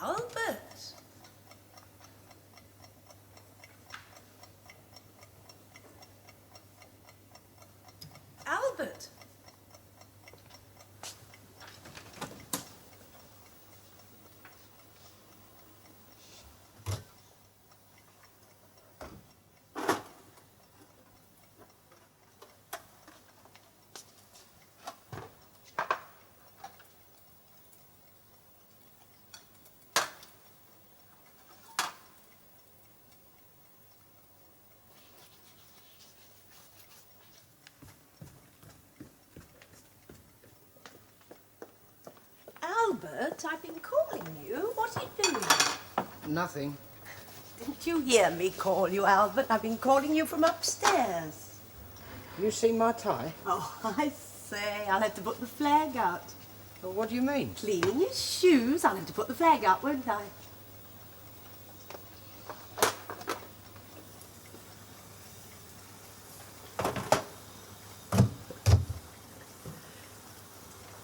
Albert. Albert. Albert, I've been calling you. What are you doing? Nothing. Didn't you hear me call you, Albert? I've been calling you from upstairs. You seen my tie? Oh, I say, I'll have to put the flag out. Well, what do you mean? Cleaning your shoes. I'll have to put the flag out, won't I?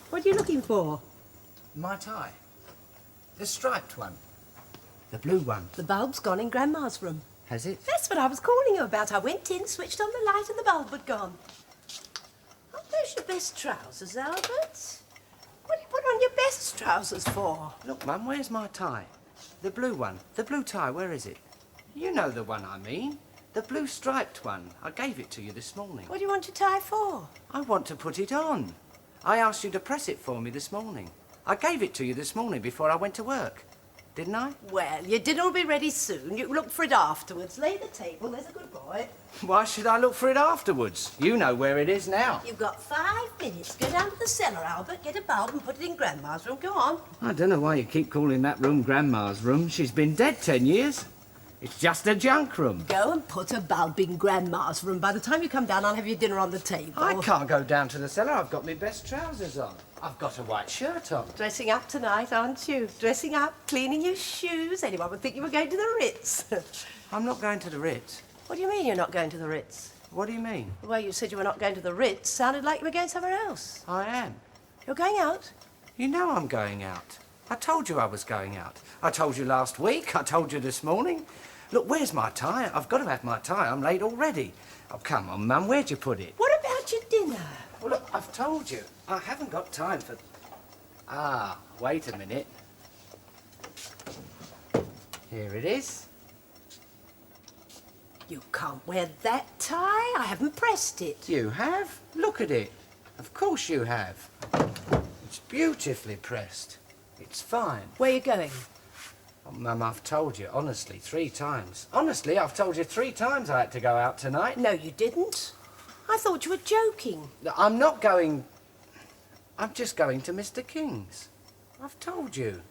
What are you looking for? My tie. The striped one. The blue one. The bulb's gone in Grandma's room. Has it? That's what I was calling you about. I went in, switched on the light, and the bulb had gone. Aren't those your best trousers, Albert? What do you put on your best trousers for? Look, Mum, where's my tie? The blue one. The blue tie, where is it? You know the one I mean. The blue striped one. I gave it to you this morning. What do you want your tie for? I want to put it on. I asked you to press it for me this morning. I gave it to you this morning before I went to work. Didn't I? Well, your dinner will be ready soon. You can look for it afterwards. Lay the table, there's a good boy. Why should I look for it afterwards? You know where it is now. You've got 5 minutes. Go down to the cellar, Albert, get a bulb and put it in Grandma's room. Go on. I don't know why you keep calling that room Grandma's room. She's been dead 10 years. It's just a junk room. Go and put a bulb in Grandma's room. By the time you come down, I'll have your dinner on the table. I can't go down to the cellar. I've got my best trousers on. I've got a white shirt on. Dressing up tonight, aren't you? Dressing up, cleaning your shoes. Anyone would think you were going to the Ritz. I'm not going to the Ritz. What do you mean you're not going to the Ritz? What do you mean? The way you said you were not going to the Ritz sounded like you were going somewhere else. I am. You're going out? You know I'm going out. I told you I was going out. I told you last week. I told you this morning. Look, where's my tie? I've got to have my tie. I'm late already. Oh, come on, Mum. Where'd you put it? What about your dinner? Well, look, I've told you. I haven't got time for... Ah, wait a minute. Here it is. You can't wear that tie. I haven't pressed it. You have? Look at it. Of course you have. It's beautifully pressed. It's fine. Where are you going? Oh, Mum, I've told you, honestly, 3 times. Honestly, I've told you 3 times I had to go out tonight. No, you didn't. I thought you were joking. I'm not going... I'm just going to Mr. King's. I've told you.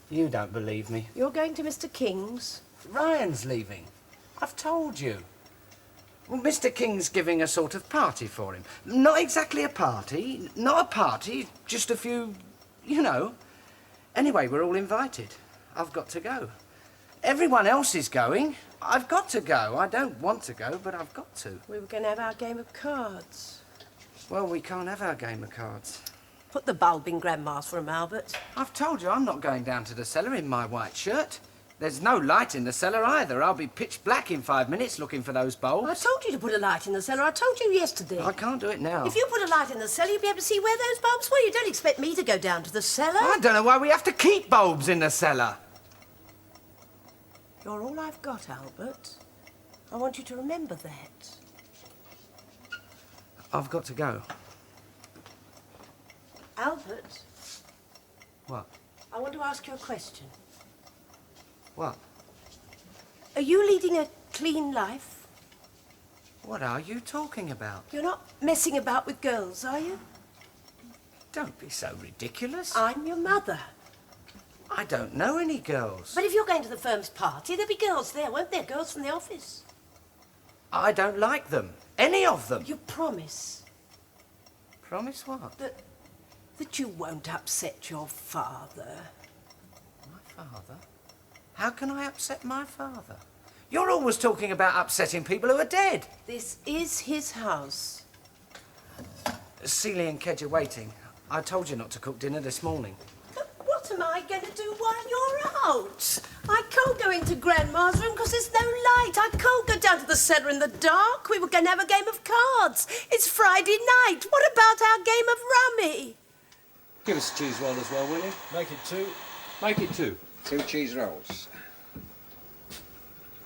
You don't believe me. You're going to Mr. King's? Ryan's leaving. I've told you. Well, Mr. King's giving a sort of party for him. Not exactly a party. Not a party. Just a few... you know. Anyway, we're all invited. I've got to go. Everyone else is going. I've got to go. I don't want to go, but I've got to. We were going to have our game of cards. Well, we can't have our game of cards. Put the bulb in Grandma's room, Albert. I've told you I'm not going down to the cellar in my white shirt. There's no light in the cellar either. I'll be pitch black in 5 minutes looking for those bulbs. I told you to put a light in the cellar. I told you yesterday. I can't do it now. If you put a light in the cellar, you'll be able to see where those bulbs were. You don't expect me to go down to the cellar. I don't know why we have to keep bulbs in the cellar. You're all I've got, Albert. I want you to remember that. I've got to go. Albert, What? I want to ask you a question. What? Are you leading a clean life? What are you talking about? You're not messing about with girls, are you? Don't be so ridiculous. I'm your mother. I don't know any girls. But if you're going to the firm's party, there'll be girls there, won't there? Girls from the office. I don't like them. Any of them. You promise Promise what? that you won't upset your father. My father? How can I upset my father? You're always talking about upsetting people who are dead. This is his house. Celia and Kedge are waiting. I told you not to cook dinner this morning. But what What am I going to do while you're out? I can't go into Grandma's room because there's no light. I can't go down to the cellar in the dark. We were going to have a game of cards. It's Friday night. What about our game of rummy? Give us a cheese roll as well, will you? Make it 2. Make it 2. 2 cheese rolls.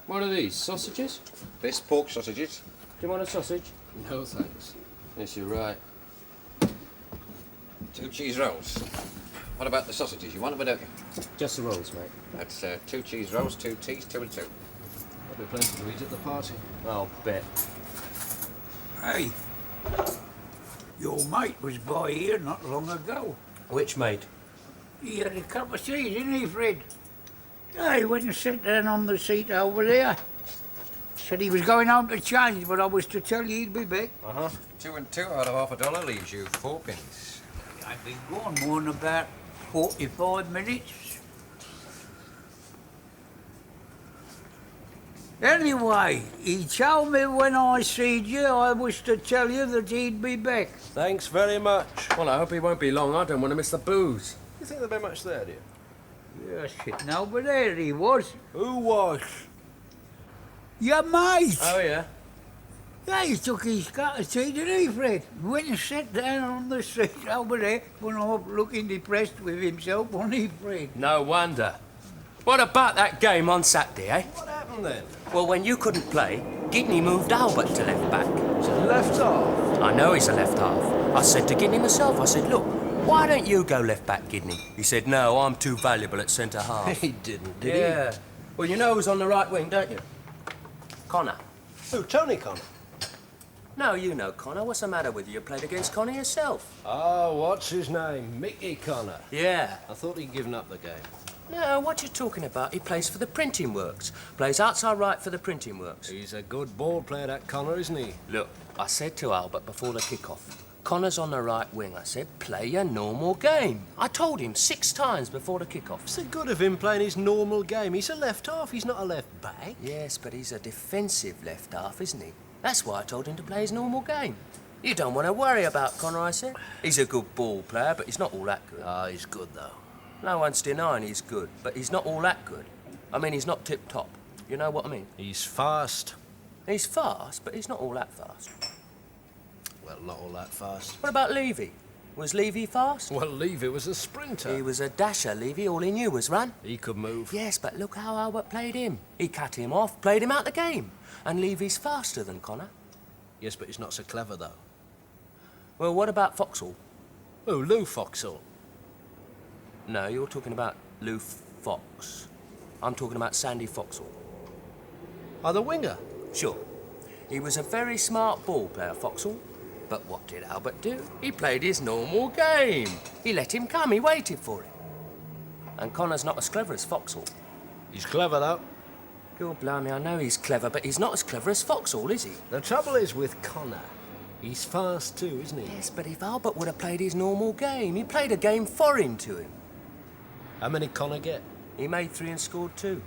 What are these, sausages? This pork sausages. Do you want a sausage? No, thanks. Yes, you're right. 2 cheese rolls. What about the sausages? You want them, don't you? Just the rolls, mate. That's 2 cheese rolls, 2 teas, 2 and 2. There'll be plenty to eat at the party. I'll bet. Hey, your mate was by here not long ago. Which mate? He had a cup of tea, didn't he, Fred? Yeah, he went and sat down on the seat over there. Said he was going home to change, but I was to tell you he'd be back. 2 and 2 out of $half leaves you 4 pence. I've been gone more than about 45 minutes. Anyway, he told me when I seed you I was to tell you that he'd be back. Thanks very much. Well, I hope he won't be long. I don't want to miss the booze. You think there'll be much there, do you? Yes, no, but there he was. Who was? Your mate! Oh, yeah? Yeah, he took his cup of tea, didn't he, Fred? Went and sat down on the seat over there, went off looking depressed with himself, wasn't he, Fred? No wonder. What about that game on Saturday, eh? What happened then? Well, when you couldn't play, Gidney moved Albert to left back. It's a left half. I know he's a left half. I said to Gidney myself, I said, look, why don't you go left back, Gidney? He said, no, I'm too valuable at centre half. He didn't, did Yeah. Well, you know who's on the right wing, don't you? Connor. he? Who, Tony Connor? No, you know Connor. What's the matter with you? You played against Connor yourself. Oh, what's his name? Mickey Connor. Yeah. I thought he'd given up the game. No, what you talking about? He plays for the printing works. Plays outside right for the printing works. He's a good ball player, that Connor, isn't he? Look, I said to Albert before the kick-off, Connor's on the right wing. I said, play your normal game. I told him 6 times before the kick-off. What's the good of him playing his normal game? He's a left half, he's not a left back. Yes, but he's a defensive left half, isn't he? That's why I told him to play his normal game. You don't want to worry about Connor, I said. He's a good ball player, but he's not all that good. Ah, he's good, though. No one's denying he's good, but he's not all that good. I mean, he's not tip-top. You know what I mean? He's fast. He's fast, but he's not all that fast. Well, not all that fast. What about Levy? Was Levy fast? Well, Levy was a sprinter. He was a dasher, Levy. All he knew was run. He could move. Yes, but look how Albert played him. He cut him off, played him out the game. And Levy's faster than Connor. Yes, but he's not so clever, though. Well, what about Foxall? Oh, Lou Foxall. No, you're talking about Lou Fox. I'm talking about Sandy Foxall. Oh, the winger. Sure. He was a very smart ball player, Foxall. But what did Albert do? He played his normal game. He let him come, he waited for him. And Connor's not as clever as Foxall. He's clever, though. God blimey, I know he's clever, but he's not as clever as Foxall, is he? The trouble is with Connor. He's fast too, isn't he? Yes, but if Albert would have played his normal game, he played a game foreign to him. How many Connor get? He made 3 and scored 2.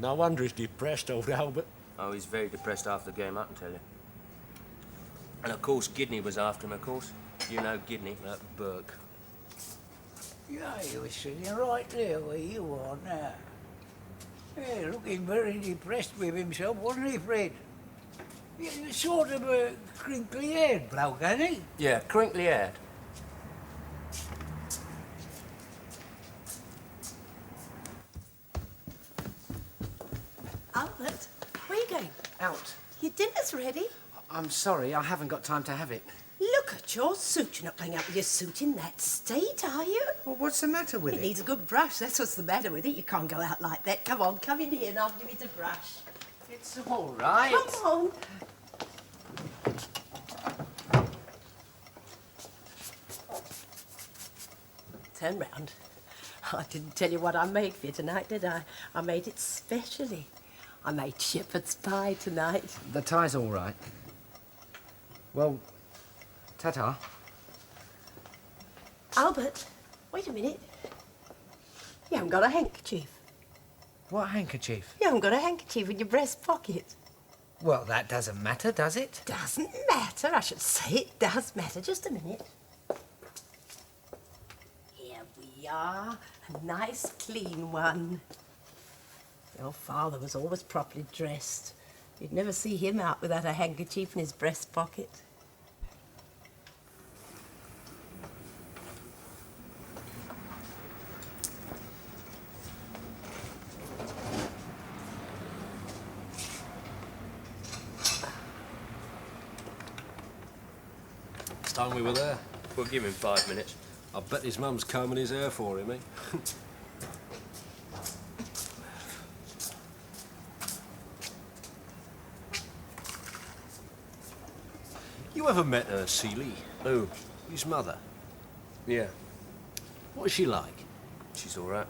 No wonder he's depressed, old Albert. Oh, he's very depressed after the game, I can tell you. And of course, Gidney was after him, of course. You know Gidney. That Burke. Yeah, he was sitting right there where you are now. Yeah, looking very depressed with himself, wasn't he, Fred? Yeah, sort of a crinkly-haired bloke, ain't he? Yeah, crinkly-haired. Albert, where are you going? Out. Your dinner's ready. I'm sorry, I haven't got time to have it. Look at your suit. You're not going out with your suit in that state, are you? Well, what's the matter with It it? needs a good brush. That's what's the matter with it. You can't go out like that. Come on, come in here and I'll give it a brush. It's all right. Come on. Turn round. I didn't tell you what I made for you tonight, did I? I made it specially. I made shepherd's pie tonight. The tie's all right. Well, ta-ta. Albert, wait a minute. You haven't got a handkerchief. What handkerchief? You haven't got a handkerchief in your breast pocket. Well, that doesn't matter, does it? Doesn't matter. I should say it does matter. Just a minute. Here we are. A nice, clean one. Your father was always properly dressed. You'd never see him out without a handkerchief in his breast pocket. It's time we were there. We'll give him 5 minutes. I bet his mum's combing his hair for him, eh? You ever met her, Seeley? Who? His mother. Yeah, What is she like? she's all right.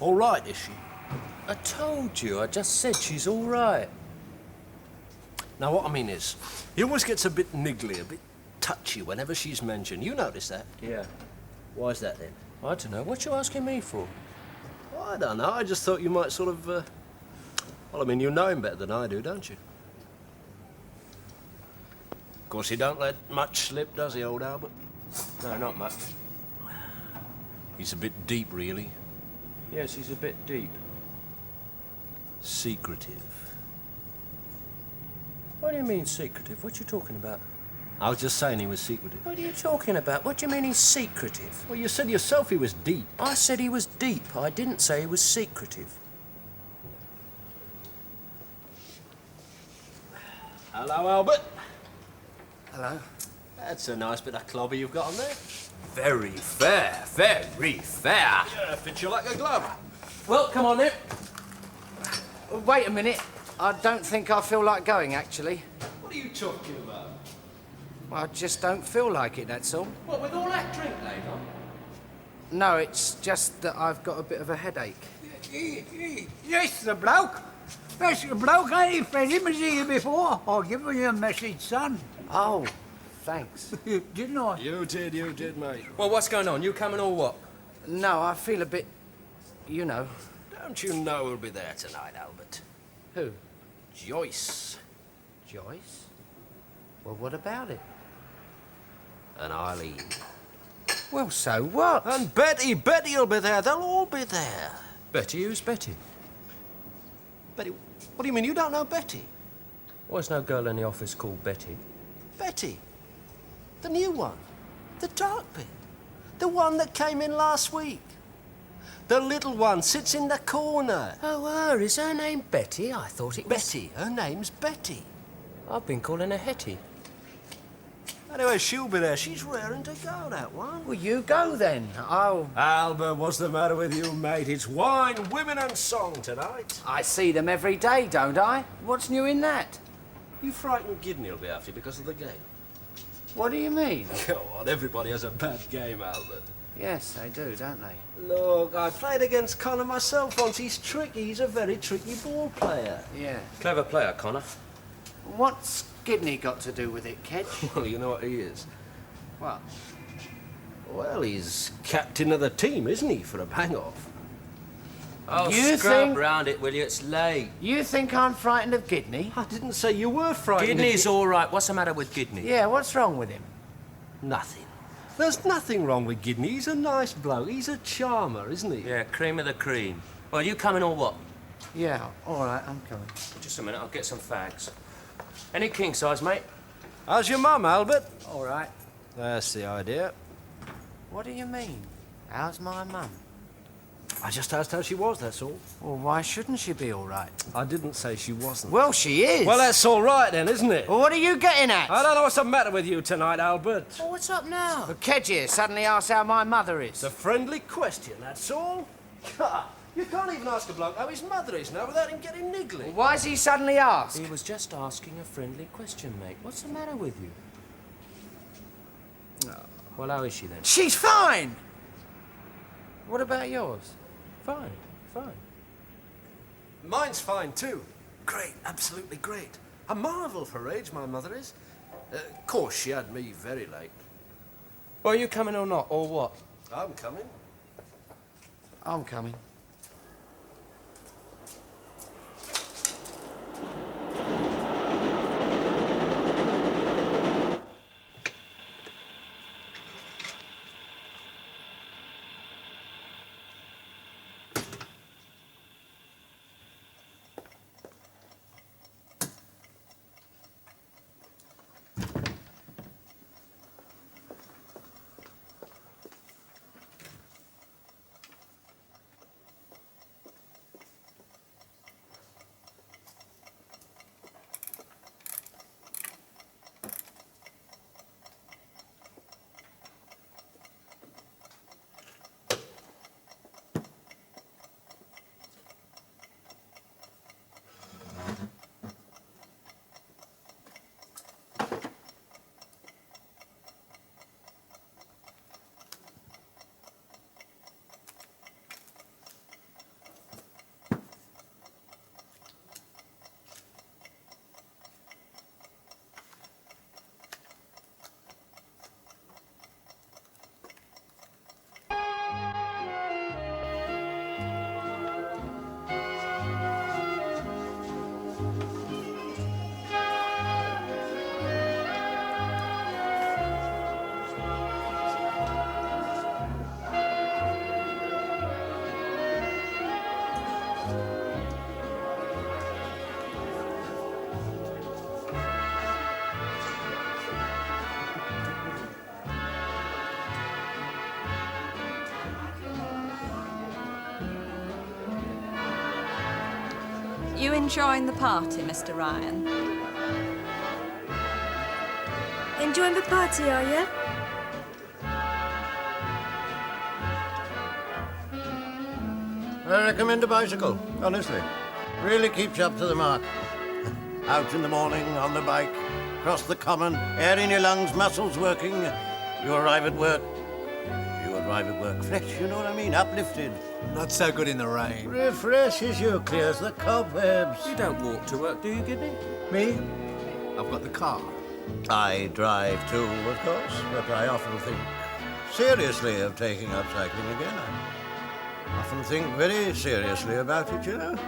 All right, is she? I told you, I just said she's all right. Now, what I mean is, he always gets a bit niggly, a bit touchy whenever she's mentioned. You notice that? Yeah. Why is that, then? I don't know. What you asking me for? Well, I don't know. I just thought you might sort of, well, I mean, you know him better than I do, don't you? Of course, he don't let much slip, does he, old Albert? No, not much. He's a bit deep, really. Yes, he's a bit deep. Secretive. What do you mean secretive? What you talking about? I was just saying he was secretive. What are you talking about? What do you mean he's secretive? Well, you said yourself he was deep. I said he was deep. I didn't say he was secretive. Hello, Albert. Hello. That's a nice bit of clobber you've got on there. Very fair. Very fair. Yeah, fits you like a glove. Well, come on then. Wait a minute. I don't think I feel like going, actually. What are you talking about? I just don't feel like it, that's all. What, with all that drink laid on? No, it's just that I've got a bit of a headache. Yes, the bloke. That's the bloke. I ain't friend him as here before. I'll give you a message, son. Oh, thanks. Didn't I? You did, mate. Well, what's going on? You coming or what? No, I feel a bit, you know. Don't you know who'll be there tonight, Albert? Who? Joyce Joyce? Well, what about it? and Eileen. Well, so what? And Betty'll be there. They'll all be there. Betty? Who's Betty? Betty, what do you mean you don't know Betty? Well, there's no girl in the office called Betty. Betty, the new one, the dark bit, the one that came in last week. The little one sits in the corner. Oh, her. Is her name Betty? I thought it was... Betty, her name's Betty. I've been calling her Hetty. Anyway, she'll be there. She's raring to go, that one. Well, you go then. I'll... Albert, what's the matter with you, mate? It's wine, women and song tonight. I see them every day, don't I? What's new in that? You frightened Gidney will be after you because of the game. What do you mean? Go on, everybody has a bad game, Albert. Yes, they do, don't they? Look, I played against Connor myself once. He's tricky. He's a very tricky ball player. Yeah. Clever player, Connor. What's Gidney got to do with it, Kedge? Well, you know what he is. What? Well, he's captain of the team, isn't he, for a bang-off? Oh, You scrub think- round it, will you? It's late. You think I'm frightened of Gidney? I didn't say you were frightened. Gidney's all right. What's the matter with Gidney? Yeah, what's wrong with him? Nothing. There's nothing wrong with Gidney. He's a nice bloke. He's a charmer, isn't he? Yeah, cream of the cream. Well, you coming or what? Yeah, all right, I'm coming. Just a minute, I'll get some fags. Any king size, mate? How's your mum, Albert? All right. That's the idea. What do you mean? How's my mum? I just asked how she was, that's all. Well, why shouldn't she be all right? I didn't say she wasn't. Well, she is. Well, that's all right then, isn't it? Well, what are you getting at? I don't know what's the matter with you tonight, Albert. Oh, what's up now? Well, Kedge here suddenly asks how my mother is. It's a friendly question, that's all. God, you can't even ask a bloke how his mother is now without him getting niggly. Why's he suddenly ask? He was just asking a friendly question, mate. What's the matter with you? No. Well, how is she then? She's fine! What about yours? Fine, fine. Mine's fine, too. Great, absolutely great. A marvel for her age, my mother is. Of course, she had me very late. Well, are you coming or not, or what? I'm coming. I'm coming. you enjoying the party, Mr. Ryan? Enjoying the party, are you? I recommend a bicycle, honestly. Really keeps you up to the mark. Out in the morning, on the bike, across the common, air in your lungs, muscles working. You arrive at work. You arrive at work fresh, you know what I mean? Uplifted. Not so good in the rain. Refreshes you, clears the cobwebs. You don't walk to work, do you, Gidney? Me? I've got the car. I drive too, of course, but I often think seriously of taking up cycling again. I often think very seriously about it, you know.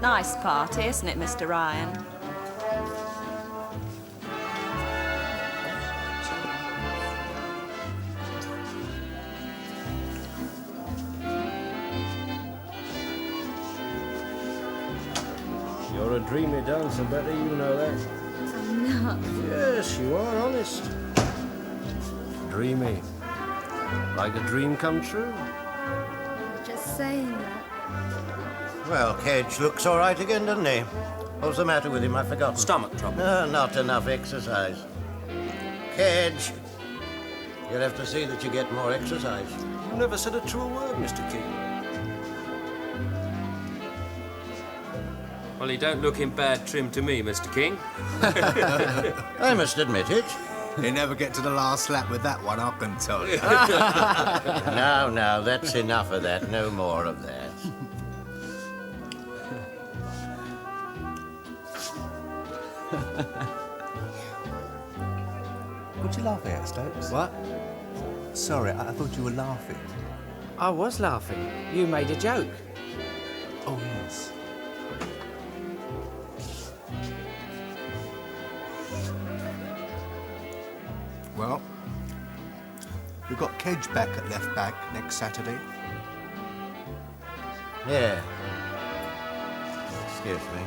Nice party, isn't it, Mr. Ryan? You're a dreamy dancer, Betty, you know that. I'm not. Yes, you are, honest. Dreamy. Like a dream come true. Just saying that. Well, Kedge looks all right again, doesn't he? What's the matter with him? I've forgotten. Stomach trouble. Not enough exercise. Kedge, you'll have to see that you get more exercise. You never said a true word, Mr. King. Well, he don't look in bad trim to me, Mr. King. I must admit it. You never get to the last lap with that one, I can tell you. Now, that's enough of that. No more of that. What you laughing at, Stokes? What? Sorry, I thought you were laughing. I was laughing. You made a joke. Oh, yes. Well, we've got Kedge back at left back next Saturday. Yeah. Excuse me.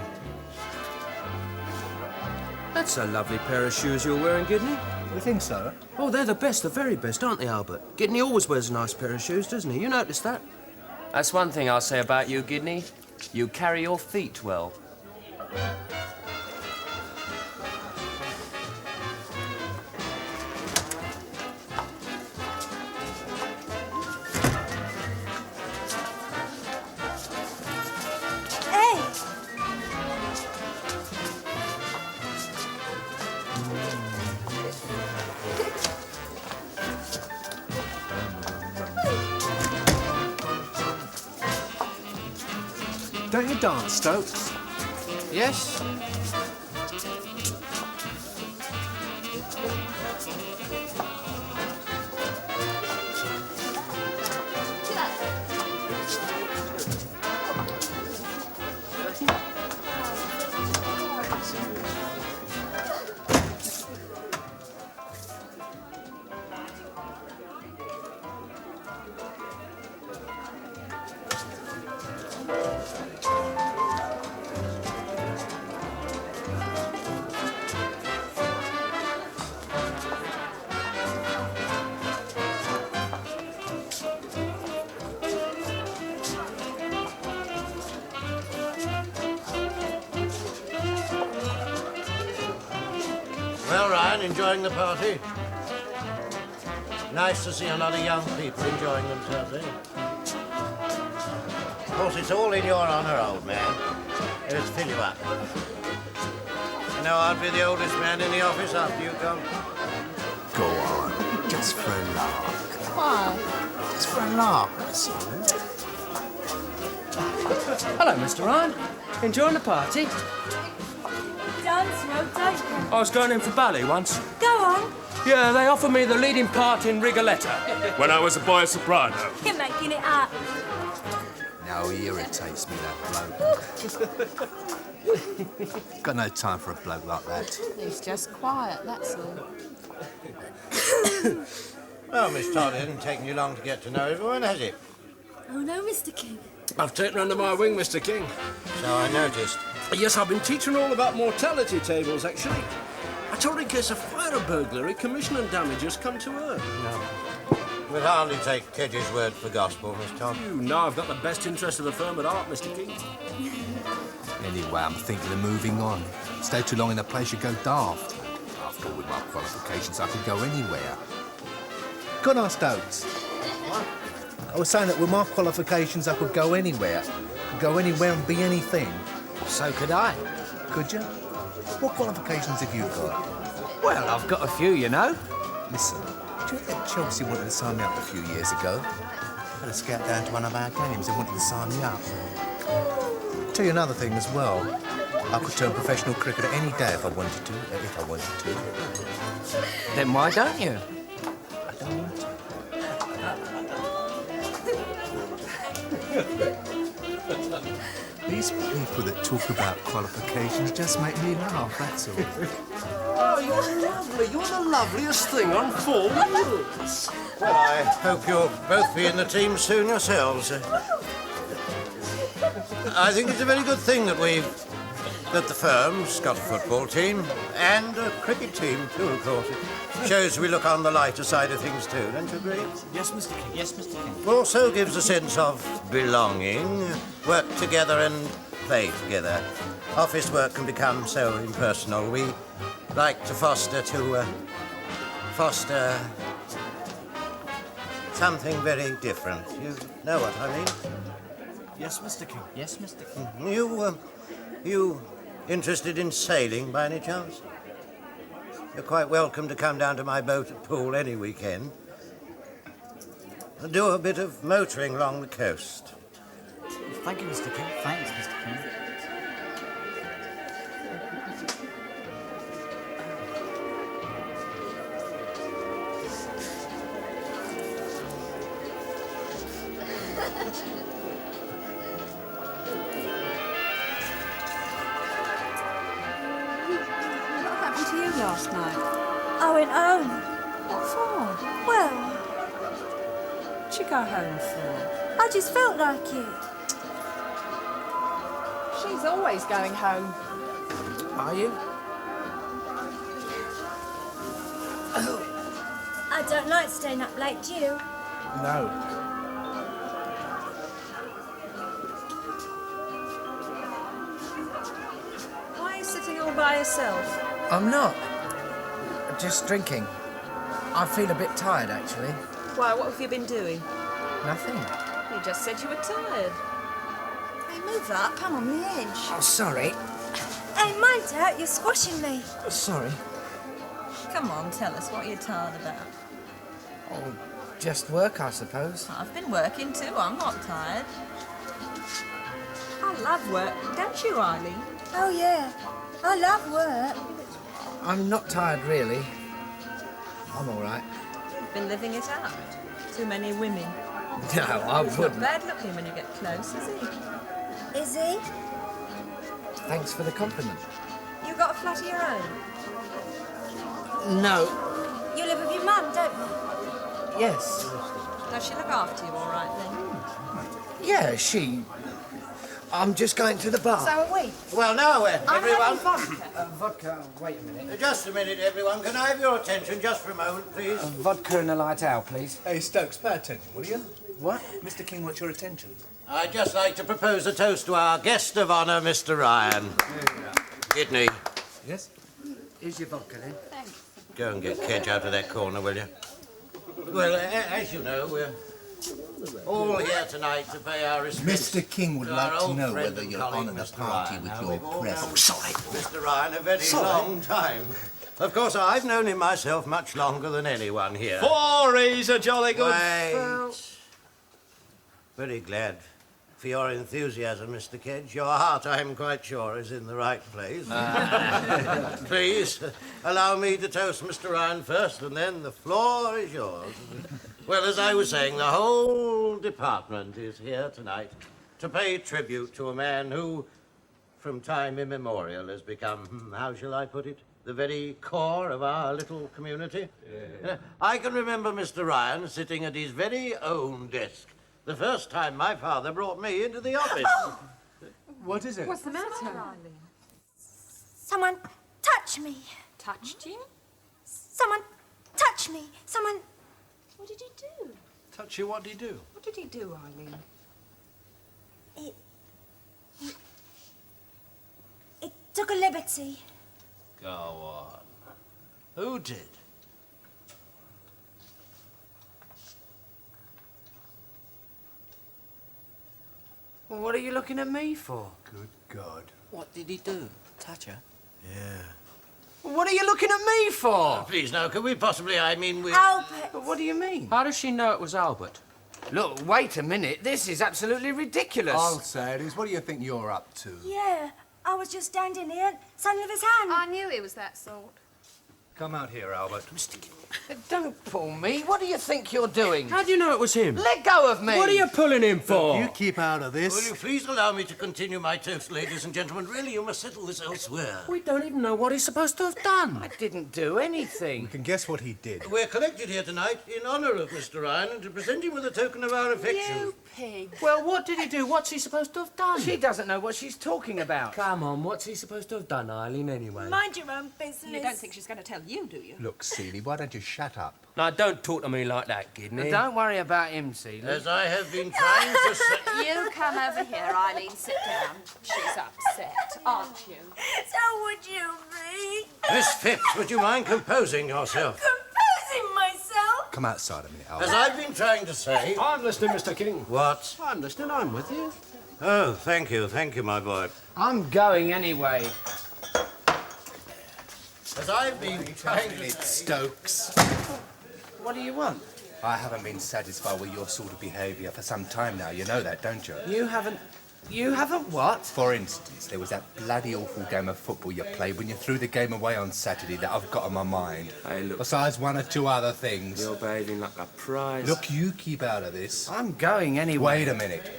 That's a lovely pair of shoes you're wearing, Gidney. You think so? Oh, they're the best, the very best, aren't they, Albert? Gidney always wears a nice pair of shoes, doesn't he? You noticed that? That's one thing I'll say about you, Gidney. You carry your feet well. Hey! Don't you dance, Stokes? Yes? Well, Ryan, enjoying the party? Nice to see a lot of young people enjoying themselves, eh? Of course, it's all in your honor, old man. Let's fill you up. You know, I'll be the oldest man in the office after you come. Go on, just for a lark. Why? Just for a lark, that's all. Hello, Mr. Ryan. Enjoying the party? Dance, no, don't you? I was going in for ballet once. Go on. Yeah, they offered me the leading part in Rigoletta when I was a boy soprano. You're making it up. No, he irritates me, that bloke. Got no time for a bloke like that. He's just quiet, that's all. Well, Miss Todd, it hasn't taken you long to get to know everyone, has it? Oh, no, Mr. King. I've taken her under my wing, Mr. King. So I noticed. Yes, I've been teaching all about mortality tables, actually. I told her in case of fire or burglary, commission and damages come to her. No. We'll hardly take Kedge's word for gospel, Miss Todd. You know I've got the best interest of the firm at heart, Mr. King. Anyway, I'm thinking of moving on. Stay too long in a place, you go daft. After all, with my qualifications, I could go anywhere. Good on, Stokes. What? I was saying that with my qualifications, I could go anywhere. Go anywhere and be anything. So could I. Could you? What qualifications have you got? Well, I've got a few, you know. Listen, do you know that Chelsea wanted to sign me up a few years ago? I had a scout down to one of our games and wanted to sign me up. Tell you another thing as well. I could turn professional cricketer any day if I wanted to. Then why don't you? I don't want to. These people that talk about qualifications just make me laugh, that's all. Oh, you're lovely. You're the loveliest thing on 4 wheels. Well, I hope you'll both be in the team soon yourselves. I think it's a very good thing that the firm's got a football team and a cricket team too, of course. It shows we look on the lighter side of things too, don't you agree? Yes, Mr. King. Yes, Mr. King. Also gives a sense of belonging, work together and play together. Office work can become so impersonal. We like to foster something very different. You know what I mean? Yes, Mr. King. Yes, Mr. King. You interested in sailing by any chance? You're quite welcome to come down to my boat at Poole any weekend. And do a bit of motoring along the coast. Thank you, Mr. King. Thanks, Mr. King. What happened to you last night? I went home. What for? Well, What'd you go home for? I just felt like it. She's always going home. Are you? I don't like staying up late, do you? No. Why are you sitting all by yourself? I'm not. Just drinking. I feel a bit tired, actually. Why, what have you been doing? Nothing. You just said you were tired. Hey, move up. I'm on the edge. Oh, sorry. Hey, mind out. You're squashing me. Sorry. Come on, tell us what you're tired about. Oh, just work, I suppose. I've been working too. I'm not tired. I love work, don't you, Eileen? Oh, yeah. I love work. I'm not tired, really. I'm all right. You've been living it out. Too many women. No, I He's not wouldn't. bad looking when you get close, is he? Is he? Thanks for the compliment. You got a flat of your own? No. You live with your mum, don't you? Yes. Does she look after you all right then? Yeah, I'm just going to the bar. So are we. Well, now, I'm having everyone. vodka. Vodka, wait a minute. Just a minute, everyone. Can I have your attention just for a moment, please? Vodka and a light ale, please. Hey, Stokes, pay attention, will you? What? Mr. King wants your attention. I'd just like to propose a toast to our guest of honour, Mr. Ryan. Kidney, Yes? Here's your vodka, then. go and get Kedge out of that corner, will you? Well, as you know, we're all here tonight to pay our respects. Mr. King would to like our to old know friend whether and you'll colleague, honour the Mr. party Ryan. with Now, your we've all presence. known Sorry. Mr. Ryan a very long time. Of course, I've known him myself much longer than anyone here. 4 E's a jolly good. Wait. Very glad for your enthusiasm, Mr. Kedge. Your heart, I'm quite sure, is in the right place. Please, allow me to toast Mr. Ryan first, and then the floor is yours. Well, as I was saying, the whole department is here tonight to pay tribute to a man who, from time immemorial, has become, how shall I put it, the very core of our little community. I can remember Mr. Ryan sitting at his very own desk the first time my father brought me into the office. What is it? What's the matter? Someone touched me. Touched you? Someone touched me. Someone... What did he do? Touch you, what did he do? What did he do, Eileen? It took a liberty. Go on. Who did? Well, what are you looking at me for? Good God. What did he do? Touch her? Yeah. Well, what are you looking at me for? Please, now, could we possibly, we... Albert! But what do you mean? How does she know it was Albert? Look, wait a minute. This is absolutely ridiculous. I'll say it is. What do you think you're up to? Yeah, I was just standing here, something of his hand. I knew he was that sort. Come out here, Albert. Don't pull me. What do you think you're doing? How do you know it was him? Let go of me. What are you pulling him for? You keep out of Will this. you please allow me to continue my toast, ladies and gentlemen? Really, you must settle this elsewhere. We don't even know what he's supposed to have done. I didn't do anything. You can guess what he did. We're collected here tonight in honour of Mr. Ryan and to present him with a token of our affection. You pig. Well, what did he do? What's he supposed to have done? She doesn't know what she's talking about. Come on, what's he supposed to have done, Eileen, anyway? Mind your own business. You don't think she's going to tell you, do you? Look, Seeley, why don't you shut up? Now, don't talk to me like that, Gidney. Don't worry about him, Seeley. As I have been trying to say... You come over here, Eileen. Sit down. She's upset, aren't you? So would you be? Miss Phipps, would you mind composing yourself? Composing myself? Come outside a minute, As Albert. I've been trying to say... I'm listening, Mr. King. What? I'm listening, I'm with you. Oh, thank you, my boy. I'm going anyway. As I've been trying to It's say... Stokes. What do you want? I haven't been satisfied with your sort of behaviour for some time now. You know that, don't you? You haven't what? For instance, there was that bloody awful game of football you played when you threw the game away on Saturday that I've got on my mind. Hey, look. Besides one or two other things. You're behaving like a prize. Look, you keep out of this. I'm going anyway. Wait a minute.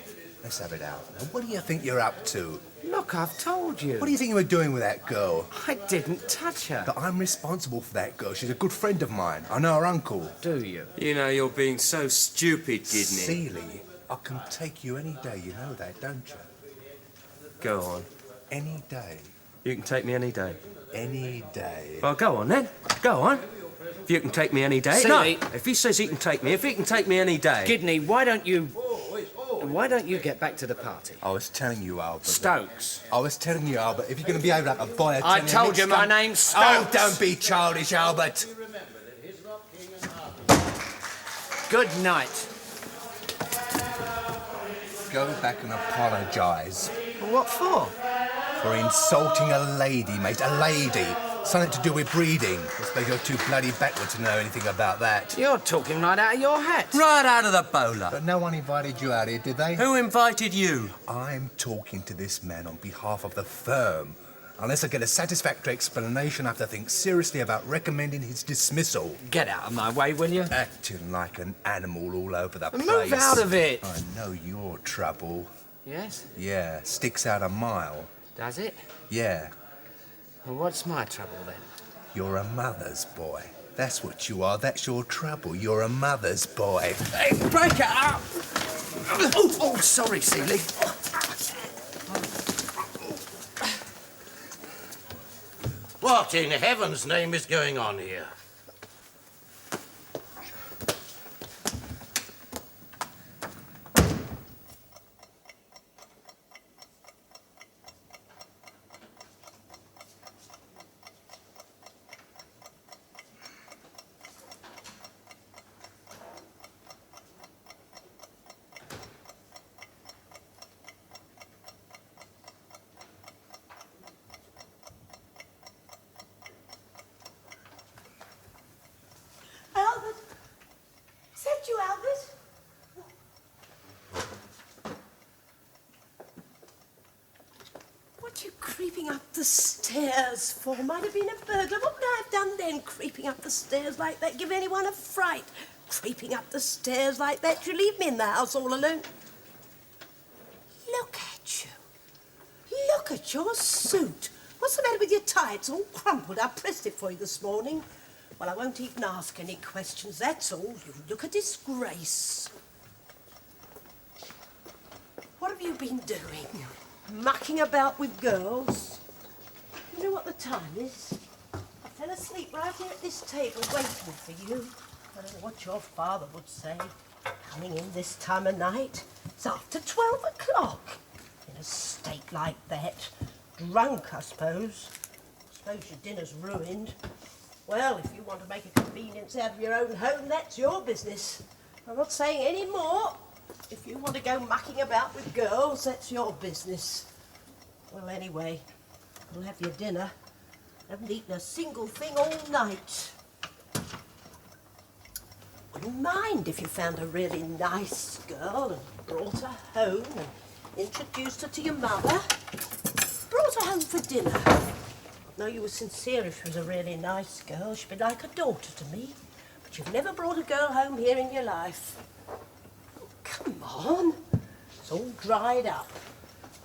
Let's have it out. Now, what do you think you're up to? Look, I've told you. What do you think you were doing with that girl? I didn't touch her. But I'm responsible for that girl. She's a good friend of mine. I know her uncle. Do you? You know, you're being so stupid, Gidney. Seeley, I can take you any day. You know that, don't you? Go on. Any day. You can take me any day. Any day. Well, go on then. Go on. If you can take me any day. Seeley. No, if he says he can take me, if he can take me any day. Gidney, why don't you get back to the party? I was telling you, Albert. Stokes. I was telling you, Albert, if you're going to behave like a boy... I told you my name's Stokes. Oh, don't be childish, Albert. Good night. Go back and apologise. What for? For insulting a lady, mate. A lady. Something to do with breeding. I suppose you're too bloody backward to know anything about that. You're talking right out of your hat. Right out of the bowler. But no one invited you out here, did they? Who invited you? I'm talking to this man on behalf of the firm. Unless I get a satisfactory explanation, I have to think seriously about recommending his dismissal. Get out of my way, will you? Acting like an animal all over the place. Move out of it. I know your trouble. Yes? Yeah, sticks out a mile. Does it? Yeah, Well, what's my trouble then? you're a mother's boy. That's what you are. That's your trouble. You're a mother's boy. Hey, break it up! Oh, sorry, Seeley. What in heaven's name is going on here? Albert? Is that you, Albert? What are you creeping up the stairs for? Might have been a burglar. What would I have done then, creeping up the stairs like that? Give anyone a fright. Creeping up the stairs like that. You leave me in the house all alone. Look at you. Look at your suit. What's the matter with your tie? It's all crumpled. I pressed it for you this morning. Well, I won't even ask any questions, that's all. You look a disgrace. What have you been doing? Mucking about with girls? You know what the time is? I fell asleep right here at this table waiting for you. I don't know what your father would say. Coming in this time of night? It's after 12 o'clock. In a state like that. Drunk, I suppose. I suppose your dinner's ruined. Well, if you want to make a convenience out of your own home, that's your business. I'm not saying any more. If you want to go mucking about with girls, that's your business. Well, anyway, you'll have your dinner. I haven't eaten a single thing all night. Wouldn't mind if you found a really nice girl and brought her home and introduced her to your mother. Brought her home for dinner. I know you were sincere if she was a really nice girl. She'd be like a daughter to me. But you've never brought a girl home here in your life. Oh, come on. It's all dried up.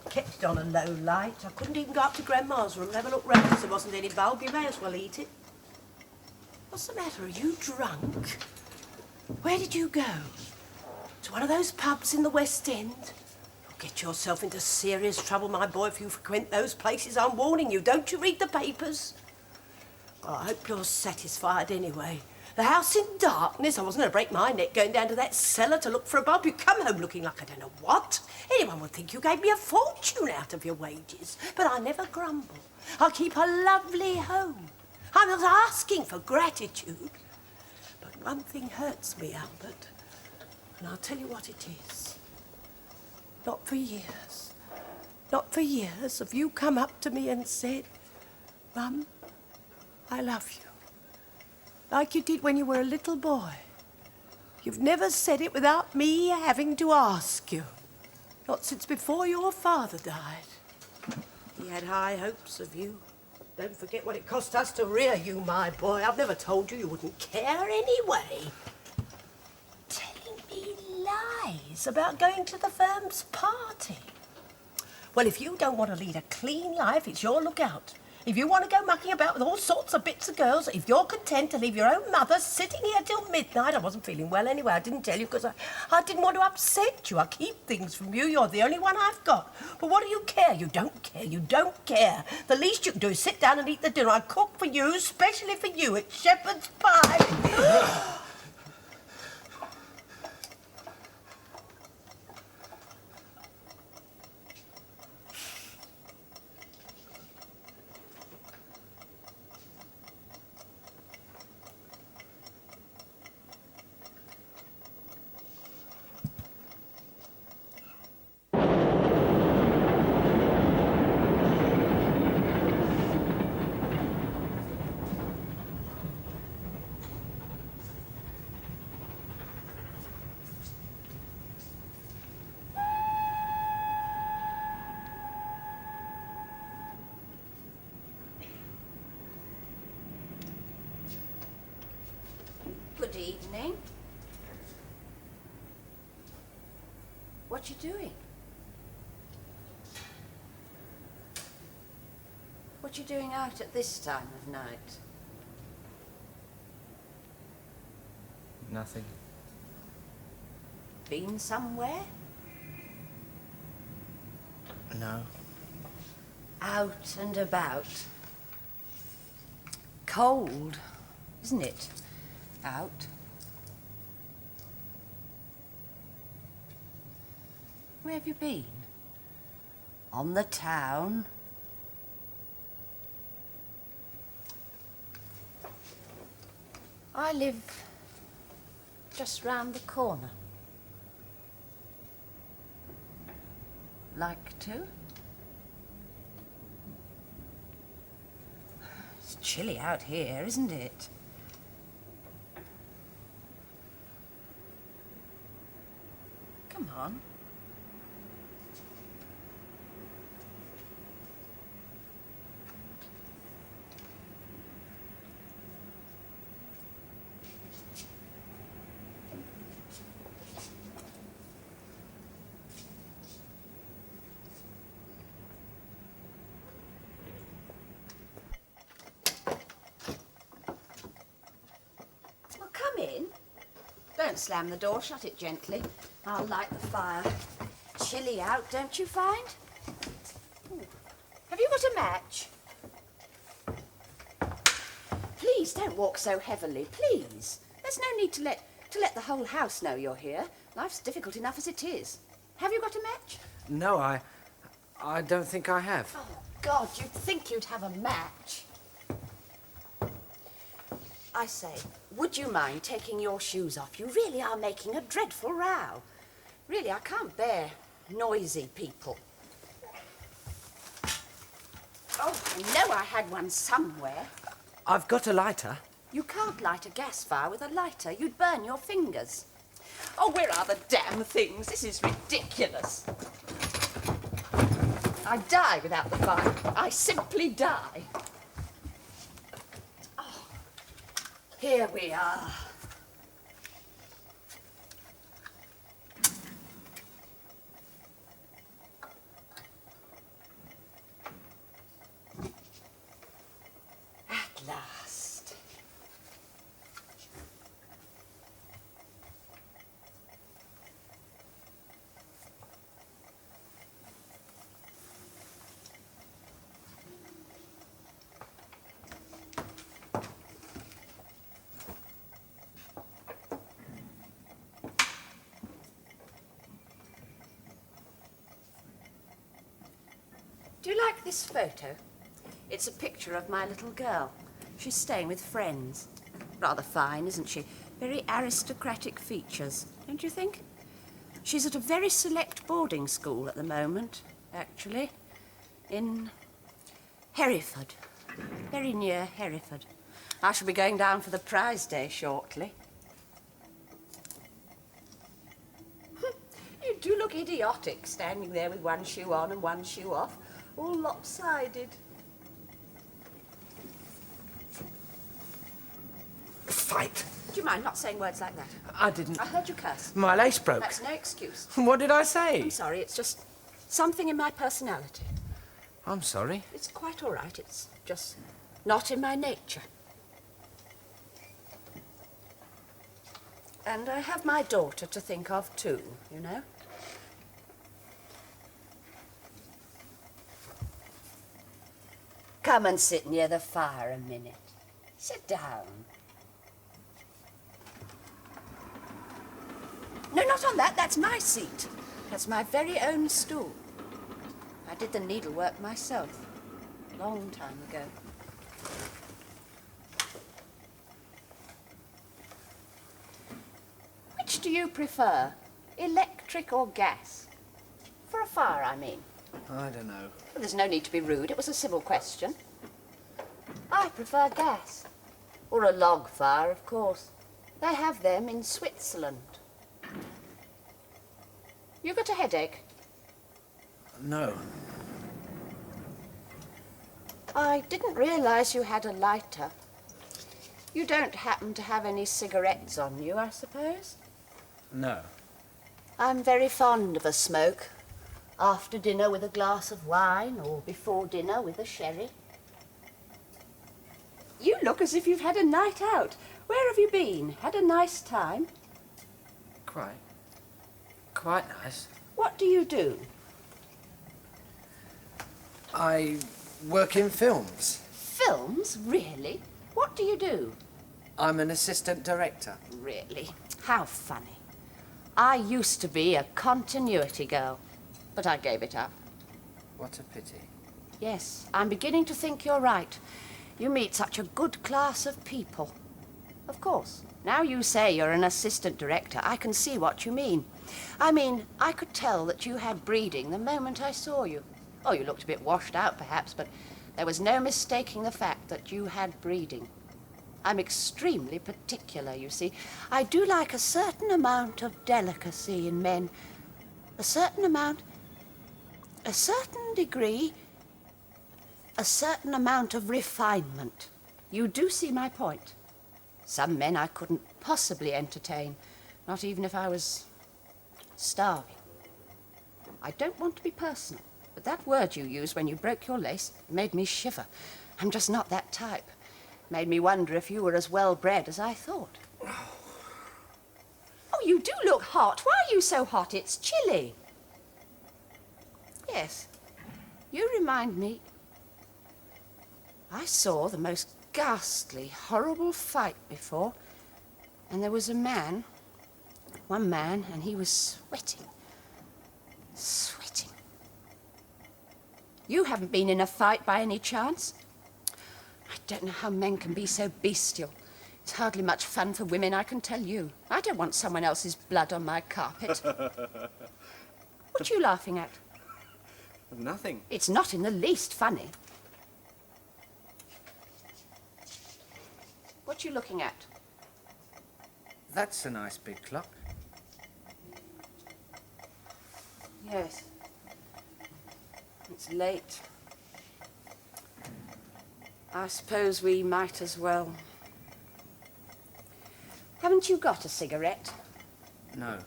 Kept it on a low light. I couldn't even go up to Grandma's room and have a look round because there wasn't any bulb. You may as well eat it. What's the matter? Are you drunk? Where did you go? To one of those pubs in the West End? You'll get yourself into serious trouble, my boy, if you frequent those places. I'm warning you. Don't you read the papers? Well, I hope you're satisfied anyway. The house in darkness. I wasn't going to break my neck going down to that cellar to look for a bulb. You come home looking like I don't know what. Anyone would think you gave me a fortune out of your wages. But I never grumble. I'll keep a lovely home. I'm not asking for gratitude. But one thing hurts me, Albert. And I'll tell you what it is. Not for years. Not for years have you come up to me and said, Mum, I love you. Like you did when you were a little boy. You've never said it without me having to ask you. Not since before your father died. He had high hopes of you. Don't forget what it cost us to rear you, my boy. I've never told you wouldn't care anyway. Telling me lies about going to the firm's party. Well, if you don't want to lead a clean life, it's your lookout. If you want to go mucking about with all sorts of bits of girls, if you're content to leave your own mother sitting here till midnight, I wasn't feeling well anyway, I didn't tell you because I didn't want to upset you. I keep things from you, you're the only one I've got. But what do you care? You don't care, you don't care. The least you can do is sit down and eat the dinner I cook for you, especially for you. It's shepherd's pie. Good evening. What you doing? What you doing out at this time of night? Nothing. Been somewhere? No. Out and about. Cold, isn't it? Out. Where have you been? On the town? I live just round the corner. Like to? It's chilly out here, isn't it? Come on. Well, come in. Don't slam the door, shut it gently. I'll light the fire. Chilly out, don't you find? Ooh. Have you got a match? Please don't walk so heavily, please. There's no need to let to let the whole house know you're here. Life's difficult enough as it is. Have you got a match? No, I don't think I have. Oh, God, you'd think you'd have a match. I say, would you mind taking your shoes off? You really are making a dreadful row. Really, I can't bear noisy people. Oh, I know I had one somewhere. I've got a lighter. You can't light a gas fire with a lighter. You'd burn your fingers. Oh, where are the damn things? This is ridiculous. I die without the fire. I simply die. Oh, here we are. At last. Do you like this photo? It's a picture of my little girl. She's staying with friends. Rather fine, isn't she? Very aristocratic features, don't you think? She's at a very select boarding school at the moment, actually. In Hereford. Very near Hereford. I shall be going down for the prize day shortly. You do look idiotic, standing there with one shoe on and one shoe off. All lopsided. Fight. Do you mind not saying words like that? I didn't. I heard you curse. My lace broke. That's no excuse. What did I say? I'm sorry, it's just something in my personality. I'm sorry. It's quite all right, it's just not in my nature. And I have my daughter to think of too, you know. Come and sit near the fire a minute. Sit down. No, not on that. That's my seat. That's my very own stool. I did the needlework myself, a long time ago. Which do you prefer, electric or gas? For a fire, I mean. I don't know. Well, there's no need to be rude. It was a civil question. I prefer gas. Or a log fire, of course. They have them in Switzerland. You got a headache? No. I didn't realize you had a lighter. You don't happen to have any cigarettes on you, I suppose? No. I'm very fond of a smoke. After dinner with a glass of wine, or before dinner with a sherry. You look as if you've had a night out. Where have you been? Had a nice time? Quite nice. What do you do? I work in films. Films? Really? What do you do? I'm an assistant director. Really? How funny. I used to be a continuity girl, but I gave it up. What a pity. Yes, I'm beginning to think you're right. You meet such a good class of people. Of course, now you say you're an assistant director, I can see what you mean. I mean, I could tell that you had breeding the moment I saw you. Oh, you looked a bit washed out, perhaps, but there was no mistaking the fact that you had breeding. I'm extremely particular, you see. I do like a certain amount of delicacy in men. A certain degree, a certain amount of refinement. You do see my point. Some men I couldn't possibly entertain, not even if I was starving. I don't want to be personal, but that word you used when you broke your lace made me shiver. I'm just not that type. Made me wonder if you were as well-bred as I thought. Oh, you do look hot. Why are you so hot? It's chilly. Yes, you remind me. I saw the most ghastly, horrible fight before, and there was a man One man, and he was sweating. Sweating. You haven't been in a fight by any chance? I don't know how men can be so bestial. It's hardly much fun for women, I can tell you. I don't want someone else's blood on my carpet. What are you laughing at? Nothing. It's not in the least funny. What are you looking at? That's a nice big clock. Yes. It's late. I suppose we might as well. Haven't you got a cigarette? No.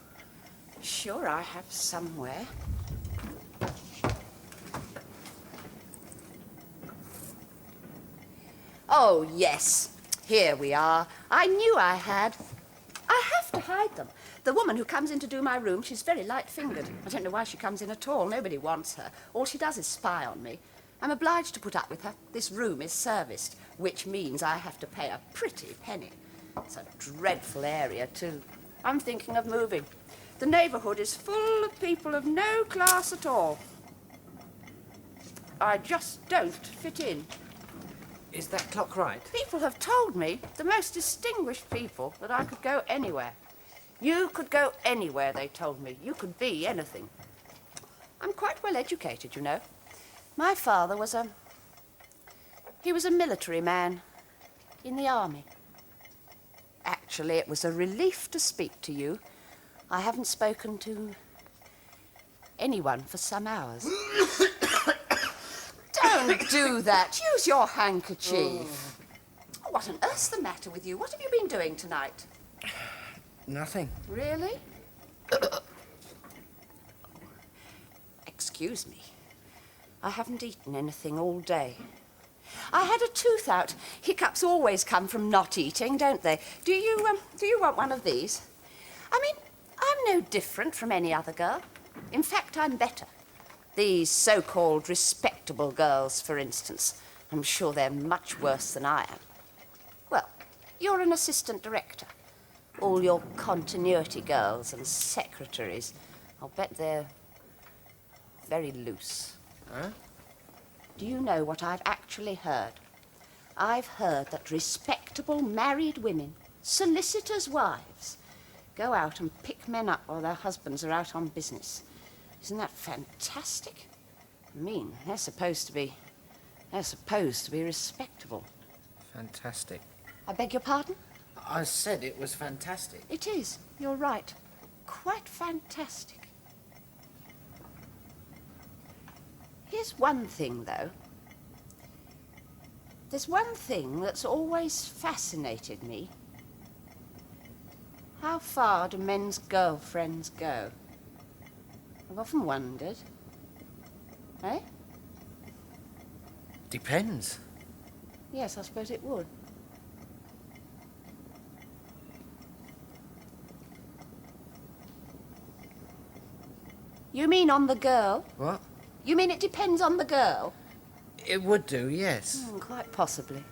Sure, I have somewhere. Oh, yes. Here we are. I knew I had. I have to hide them. The woman who comes in to do my room, she's very light-fingered. I don't know why she comes in at all. Nobody wants her. All she does is spy on me. I'm obliged to put up with her. This room is serviced, which means I have to pay a pretty penny. It's a dreadful area, too. I'm thinking of moving. The neighbourhood is full of people of no class at all. I just don't fit in. Is that clock right? People have told me, the most distinguished people, that I could go anywhere. You could go anywhere, they told me. You could be anything. I'm quite well educated, you know. My father was he was a military man in the army. Actually, it was a relief to speak to you. I haven't spoken to anyone for some hours. Don't do that. Use your handkerchief. Oh, what on earth's the matter with you? What have you been doing tonight? Nothing. Really? Excuse me. I haven't eaten anything all day. I had a tooth out. Hiccups always come from not eating, don't they? Do you want one of these? I mean, I'm no different from any other girl. In fact, I'm better. These so-called respectable girls, for instance. I'm sure they're much worse than I am. Well, you're an assistant director. All your continuity girls and secretaries, I'll bet they're very loose. Huh? Do you know what I've actually heard? I've heard that respectable married women, solicitors' wives, go out and pick men up while their husbands are out on business. Isn't that fantastic? I mean, they're supposed to be respectable. Fantastic. I beg your pardon? I said it was fantastic. It is. You're right. Quite fantastic. Here's one thing, though. There's one thing that's always fascinated me. How far do men's girlfriends go? I've often wondered. Eh? Depends. Yes, I suppose it would. You mean on the girl? What? You mean it depends on the girl? It would do, yes. Quite possibly.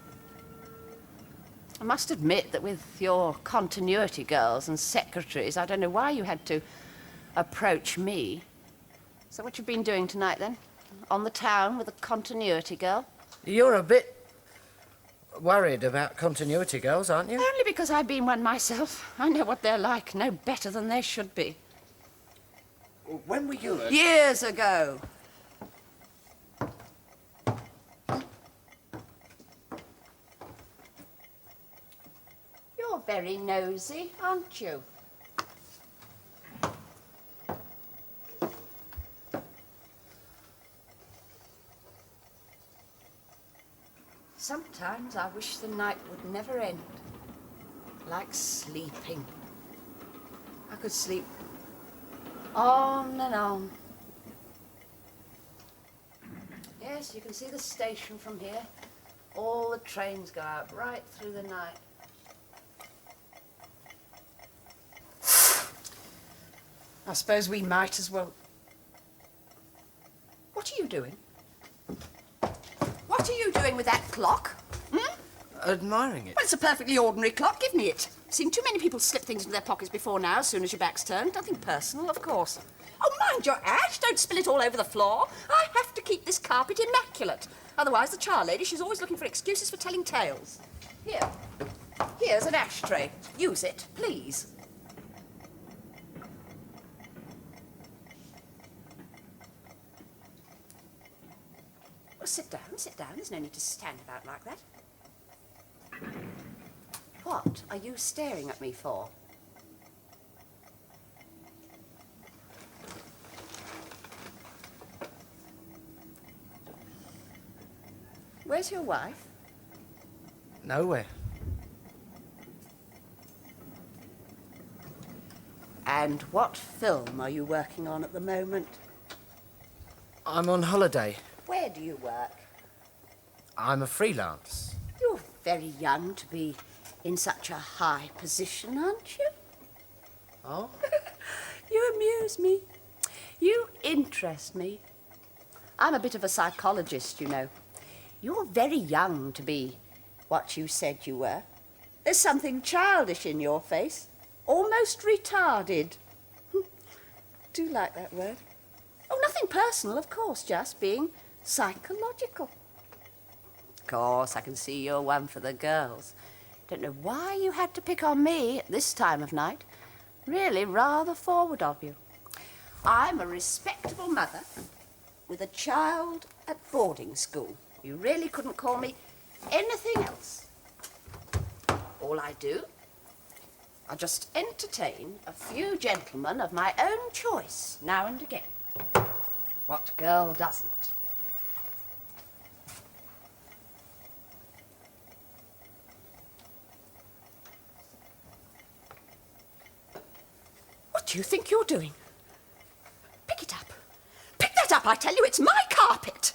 I must admit that with your continuity girls and secretaries, I don't know why you had to approach me. So what you've been doing tonight, then? On the town with a continuity girl? You're a bit worried about continuity girls, aren't you? Only because I've been one myself. I know what they're like, no better than they should be. When were you at... Years ago. You're very nosy, aren't you? Sometimes I wish the night would never end. Like sleeping. I could sleep on and on. Yes, you can see the station from here. All the trains go out right through the night. I suppose we might as well. What are you doing? What are you doing with that clock? Hmm? Admiring it. Well, it's a perfectly ordinary clock. Give me it. Seen too many people slip things into their pockets before now, as soon as your back's turned. Nothing personal, of course. Oh, mind your ash. Don't spill it all over the floor. I have to keep this carpet immaculate. Otherwise, the char lady, she's always looking for excuses for telling tales. Here. Here's an ashtray. Use it, please. Well, sit down, sit down. There's no need to stand about like that. What are you staring at me for? Where's your wife? Nowhere. And what film are you working on at the moment? I'm on holiday. Where do you work? I'm a freelance. You're very young to be in such a high position, aren't you? Oh? You amuse me. You interest me. I'm a bit of a psychologist, you know. You're very young to be what you said you were. There's something childish in your face. Almost retarded. Do like that word. Oh, nothing personal, of course, just being psychological. Of course, I can see you're one for the girls. Don't know why you had to pick on me at this time of night. Really rather forward of you. I'm a respectable mother with a child at boarding school. You really couldn't call me anything else. All I do, I just entertain a few gentlemen of my own choice now and again. What girl doesn't? What do you think you're doing? Pick it up. Pick that up, I tell you. It's my carpet.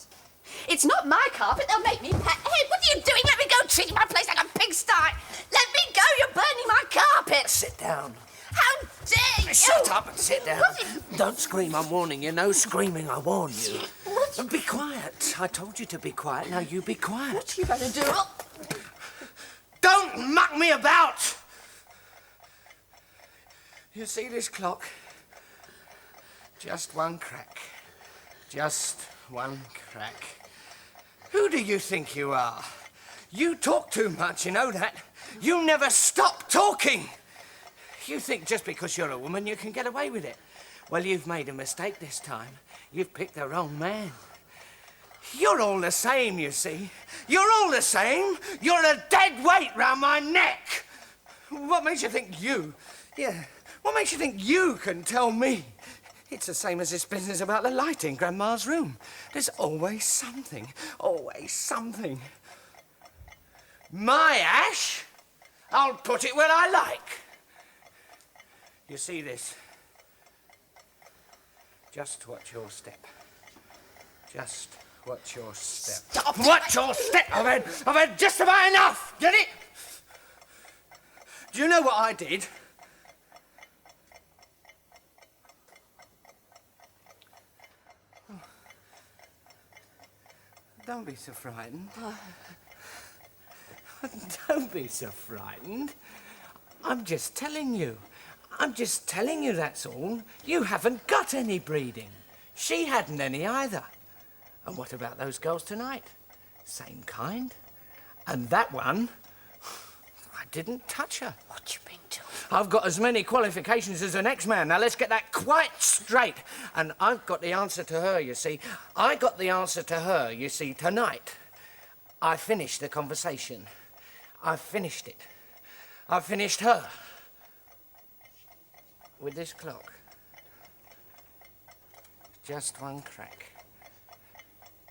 It's not my carpet. They'll make me pat. Hey, what are you doing? Let me go, treating my place like a pigsty. Let me go. You're burning my carpet. Sit down. How dare you? Shut up and sit down. What? Don't scream, I'm warning you. No screaming, I warn you. What? Be quiet. I told you to be quiet. Now you be quiet. What are you going to do? Don't muck me about! You see this clock? Just one crack. Just one crack. Who do you think you are? You talk too much, you know that. You never stop talking. You think just because you're a woman you can get away with it. Well, you've made a mistake this time. You've picked the wrong man. You're all the same, you see. You're all the same. You're a dead weight round my neck. What makes you think you... Yeah, what makes you think you can tell me? It's the same as this business about the light in Grandma's room. There's always something. Always something. My ash? I'll put it where I like. You see this? Just watch your step. Just watch your step. Stop! Watch your step! I've had just about enough! Get it? Do you know what I did? Don't be so frightened. Don't be so frightened. I'm just telling you. I'm just telling you, that's all. You haven't got any breeding. She hadn't any either. And what about those girls tonight? Same kind. And that one, I didn't touch her. What you been doing? I've got as many qualifications as the next man. Now, let's get that quite straight. And I've got the answer to her, you see. I got the answer to her, you see, tonight. I finished the conversation. I finished it. I finished her. With this clock. Just one crack.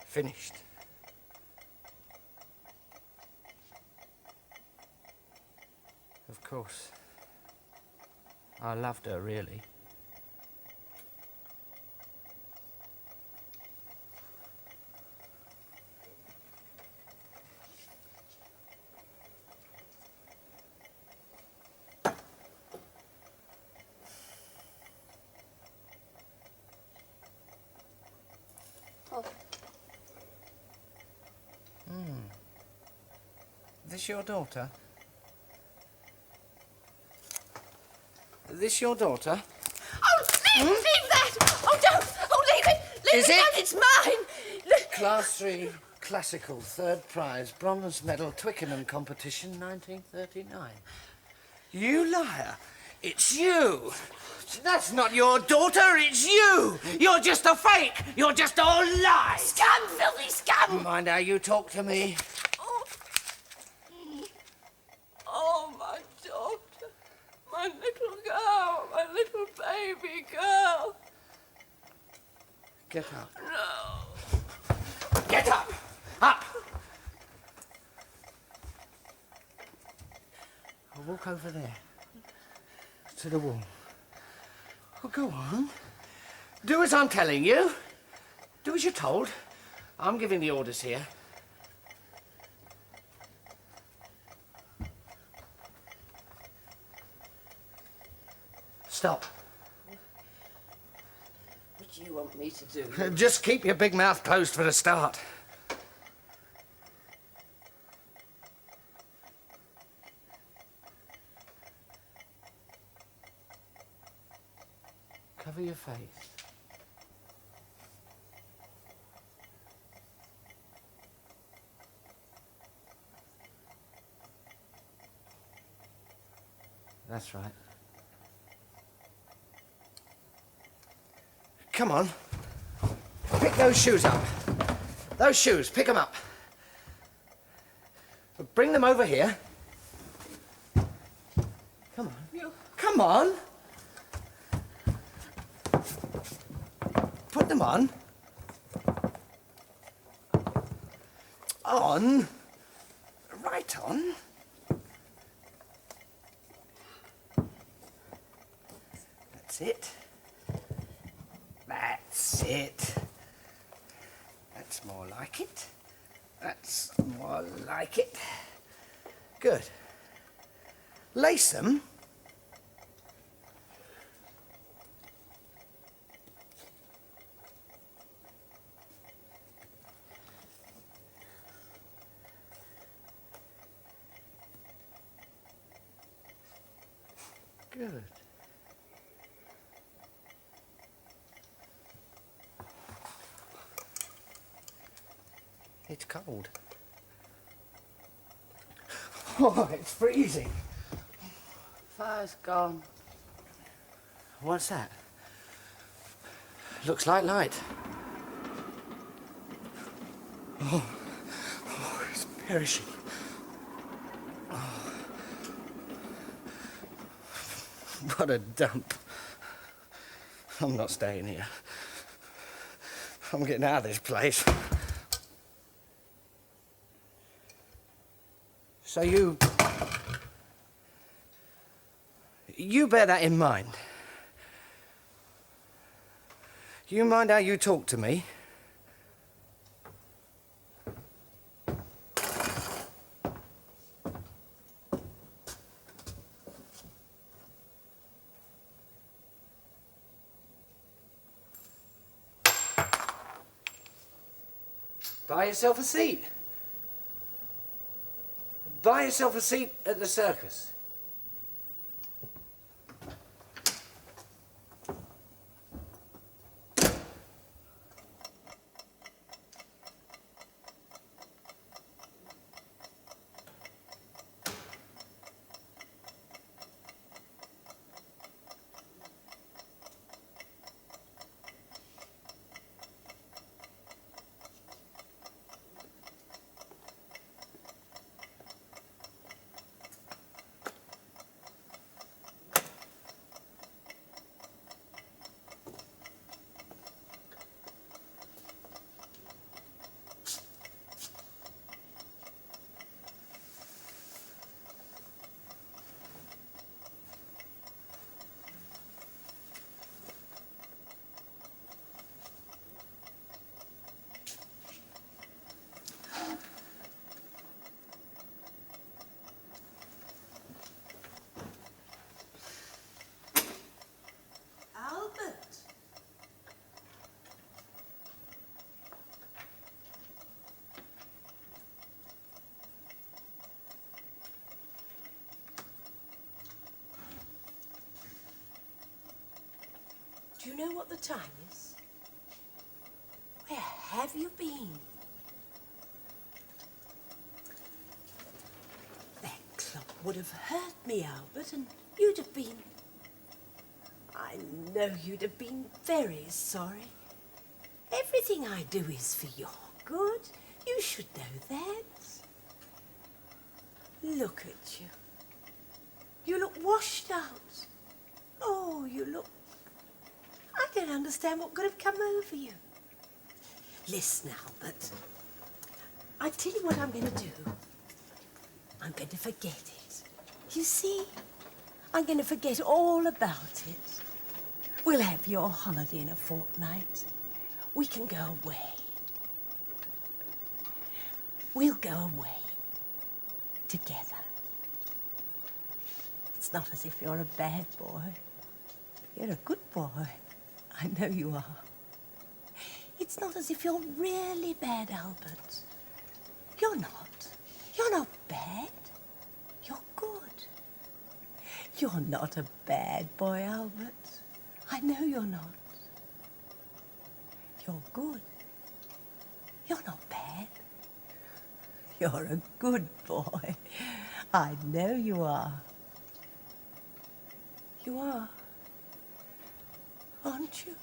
Finished. Of course. I loved her, really. This your daughter? this your daughter? Oh, leave that! Oh, don't! Oh, leave it! Leave Is it it? down, it's mine! Class 3 Classical, 3rd prize, bronze medal, Twickenham competition, 1939. You liar! It's you! That's not your daughter, it's you! You're just a fake! You're just all lies! Scum! Filthy scum! Mind how you talk to me. Oh, my daughter. My little girl. My little baby girl. Get up. No. Get up! Up! I'll walk over there. To the wall. Well, go on. Do as I'm telling you. Do as you're told. I'm giving the orders here. Stop. What do you want me to do? Just keep your big mouth closed for a start. Cover your face. That's right. Come on. Pick those shoes up. Those shoes, pick them up. Bring them over here. Come on. Come on. Put them on. On. Right on. That's it. That's it. That's more like it. That's more like it. Good. Lace them. Good. It's cold. Oh, it's freezing. Fire's gone. What's that? Looks like light. Oh, it's perishing. Oh. What a dump. I'm not staying here. I'm getting out of this place. So you bear that in mind. You mind how you talk to me? Buy yourself a seat. Buy yourself a seat at the circus. Do you know what the time is? Where have you been? That clock would have hurt me, Albert, and you'd have been... I know you'd have been very sorry. Everything I do is for your good. You should know that. Look at you. You look washed out. Oh, you look... I don't understand what could have come over you. Listen, Albert. I tell you what I'm going to do. I'm going to forget it. You see? I'm going to forget all about it. We'll have your holiday in a fortnight. We can go away. We'll go away. Together. It's not as if you're a bad boy. You're a good boy. I know you are. It's not as if you're really bad, Albert. You're not. You're not bad. You're good. You're not a bad boy, Albert. I know you're not. You're good. You're not bad. You're a good boy. I know you are. You are. Aren't you?